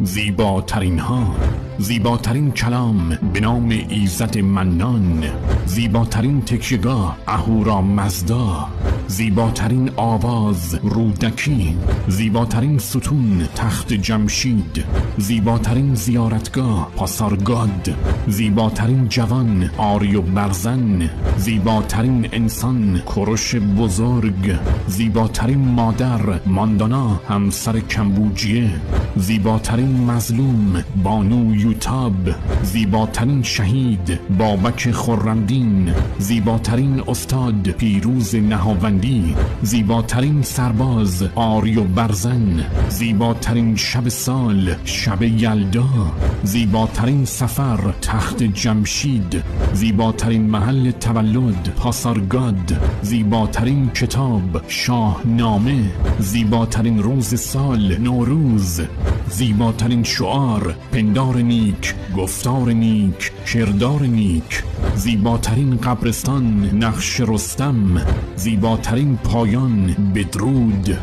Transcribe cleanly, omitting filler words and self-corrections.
زیباترین ها، زیباترین کلام به نام ایزد منان، زیباترین تکیه‌گاه اهورامزدا، زیباترین آواز رودکی، زیباترین ستون تخت جمشید، زیباترین زیارتگاه پاسارگاد، زیباترین جوان آریو برزن، زیباترین انسان کوروش بزرگ، زیباترین مادر ماندانا همسر کمبوجیه، زیباترین مظلوم بانو یوتاب، زیباترین شهید بابک خرمدین، زیباترین استاد پیروز نهاوندی، زیباترین سرباز آریو برزن، زیباترین شب سال شب یلدا، زیباترین سفر تخت جمشید، زیباترین محل تولد پاسارگاد، زیباترین کتاب شاهنامه، زیباترین روز سال نوروز، زیباترین شعار پندار نیک، گفتار نیک، کردار نیک، زیباترین قبرستان نقش رستم، زیباترین پایان بدرود.